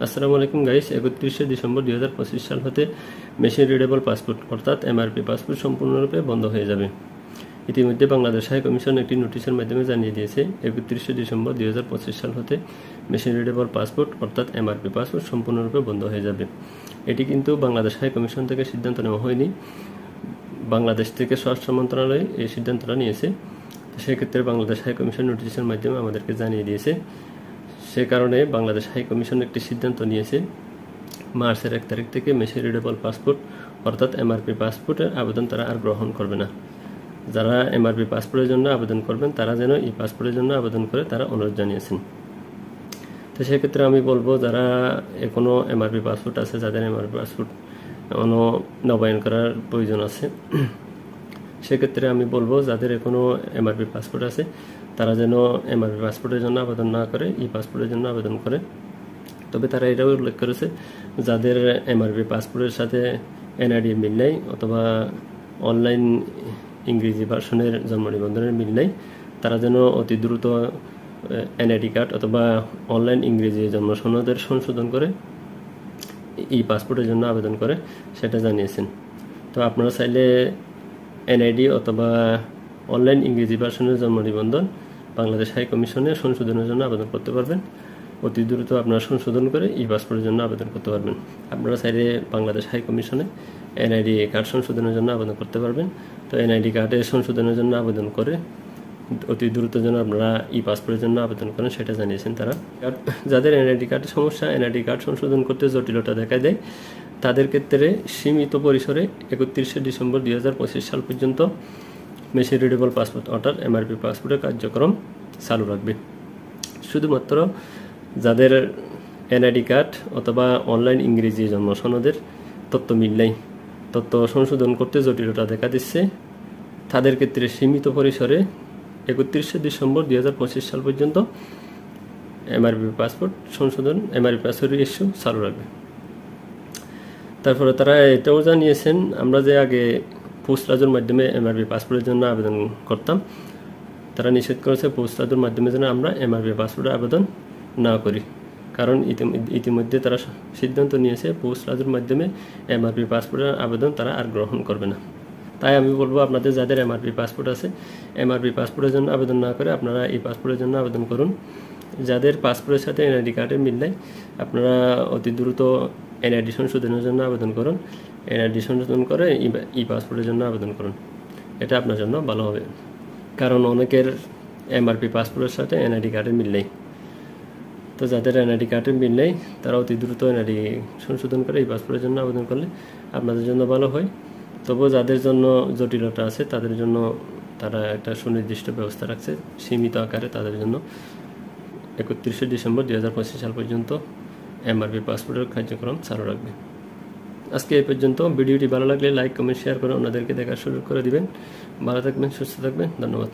আসসালামু আলাইকুম guys. 31 December 2025 সাল হতে মেশিন রিডেবল পাসপোর্ট অর্থাৎ এমআরপি পাসপোর্ট সম্পূর্ণরূপে বন্ধ হয়ে যাবে। ইতিমধ্যে বাংলাদেশ হাই কমিশন একটি নোটিশের মাধ্যমে জানিয়ে দিয়েছে 31 ডিসেম্বর 2025 সাল হতে মেশিন রিডেবল পাসপোর্ট অর্থাৎ এমআরপি পাসপোর্ট সম্পূর্ণরূপে বন্ধ হয়ে যাবে। এটি কিন্তু বাংলাদেশ হাই কমিশন থেকে সিদ্ধান্ত নেওয়া হয়নি, বাংলাদেশ থেকে স্বরাষ্ট্র মন্ত্রণালয় এই সিদ্ধান্তটা নিয়েছে। সেক্ষেত্রে বাংলাদেশ হাই কমিশন নোটিশের মাধ্যমে আমাদেরকে জানিয়ে দিয়েছে। সে কারণে বাংলাদেশ হাই কমিশন একটি সিদ্ধান্ত নিয়েছে, মার্চের 1 তারিখ থেকে মেশিন রিডেবল পাসপোর্ট অর্থাৎ এমআরপি পাসপোর্টের আবেদন তারা আর গ্রহণ করবে না। যারা এমআরপি পাসপোর্টের জন্য আবেদন করবেন তারা যেন এই পাসপোর্টের জন্য আবেদন করে তারা অনুরোধ জানিয়েছেন। তো সেক্ষেত্রে আমি বলবো, যারা এখনও এমআরপি পাসপোর্ট আছে, যাদের এমআরপি পাসপোর্ট এখনও নবায়ন করার প্রয়োজন আছে, সেক্ষেত্রে আমি বলবো যাদের এখনও এমআরপি পাসপোর্ট আছে তারা যেন এমআরপি পাসপোর্টের জন্য আবেদন না করে ই পাসপোর্টের জন্য আবেদন করে। তবে তারা এটাও উল্লেখ করেছে, যাদের এমআরপি পাসপোর্টের সাথে এনআইডি মিল নেই অথবা অনলাইন ইংরেজি ভার্সনের জন্ম নিবন্ধনের মিল নেই, তারা যেন অতি দ্রুত এনআইডি কার্ড অথবা অনলাইন ইংরেজি জন্ম সনদের সংশোধন করে ই পাসপোর্টের জন্য আবেদন করে, সেটা জানিয়েছেন। তো আপনারা চাইলে এনআইডি অথবা অনলাইন ইংরেজি ভার্সনের জন্ম নিবন্ধন বাংলাদেশ হাই কমিশনে সংশোধনের জন্য আবেদন করতে পারবেন। অতি দ্রুত আপনারা সংশোধন করে ই পাসপোর্টের জন্য আবেদন করতে পারবেন। আপনারা চাইলে বাংলাদেশ হাই কমিশনে এনআইডি কার্ড সংশোধনের জন্য আবেদন করতে পারবেন। তো এনআইডি কার্ডের সংশোধনের জন্য আবেদন করে অতি দ্রুত যেন আপনারা ই পাসপোর্টের জন্য আবেদন করেন, সেটা জানিয়েছেন তারা। যাদের এনআইডি কার্ডের সমস্যা, এনআইডি কার্ড সংশোধন করতে জটিলতা দেখা দেয়, তাদের ক্ষেত্রে সীমিত পরিসরে 31 ডিসেম্বর 2025 সাল পর্যন্ত মেশিন রিডেবল পাসপোর্ট অর্থাৎ এমআরপি পাসপোর্টের কার্যক্রম চালু রাখবে। শুধুমাত্র যাদের এনআইডি কার্ড অথবা অনলাইন ইংরেজি জন্ম সনদের তথ্য মিল নেই, তথ্য সংশোধন করতে জটিলতা দেখা দিচ্ছে, তাদের ক্ষেত্রে সীমিত পরিসরে 31 ডিসেম্বর 2025 সাল পর্যন্ত এমআরপি পাসপোর্ট সংশোধন, এমআরপি পাসপোর্ট ইস্যু চালু রাখবে। তারপরে তারা এটাও জানিয়েছেন, আমরা যে আগে পোস্ট রাজুর মাধ্যমে এমআরপি পাসপোর্টের জন্য আবেদন করতাম, তারা নিষেধ করেছে পোস্ট রাজুর মাধ্যমে যেন আমরা এমআরপি পাসপোর্টের আবেদন না করি। কারণ ইতিমধ্যে তারা সিদ্ধান্ত নিয়েছে পোস্ট রাজুর মাধ্যমে এমআরপি পাসপোর্টের আবেদন তারা আর গ্রহণ করবে না। তাই আমি বলবো, আপনাদের যাদের এমআরপি পাসপোর্ট আছে, এমআরপি পাসপোর্টের জন্য আবেদন না করে আপনারা এই পাসপোর্টের জন্য আবেদন করুন। যাদের পাসপোর্টের সাথে এনআইডি কার্ডের মিল নেই, আপনারা অতি দ্রুত এনআইডি সংশোধনের জন্য আবেদন করুন। এনআইডি সংশোধন করে ই পাসপোর্টের জন্য আবেদন করুন, এটা আপনার জন্য ভালো হবে। কারণ অনেকের এমআরপি পাসপোর্টের সাথে এনআইডি কার্ডের মিল নেই। তো যাদের এনআইডি কার্ডের মিল নেই তারা অতি দ্রুত এনআইডি সংশোধন করে এই পাসপোর্টের জন্য আবেদন করলে আপনাদের জন্য ভালো হয়। তবুও যাদের জন্য জটিলতা আছে তাদের জন্য তারা একটা সুনির্দিষ্ট ব্যবস্থা রাখছে, সীমিত আকারে তাদের জন্য 31 ডিসেম্বর 2025 সাল পর্যন্ত এমআরপি পাসপোর্টের কার্যক্রম চালু রাখবে। আজকে এই পর্যন্ত। ভিডিওটি ভালো লাগলে লাইক, কমেন্ট, শেয়ার করে অন্যদেরকে দেখার সুযোগ করে দিবেন। ভালো থাকবেন, সুস্থ থাকবেন। ধন্যবাদ।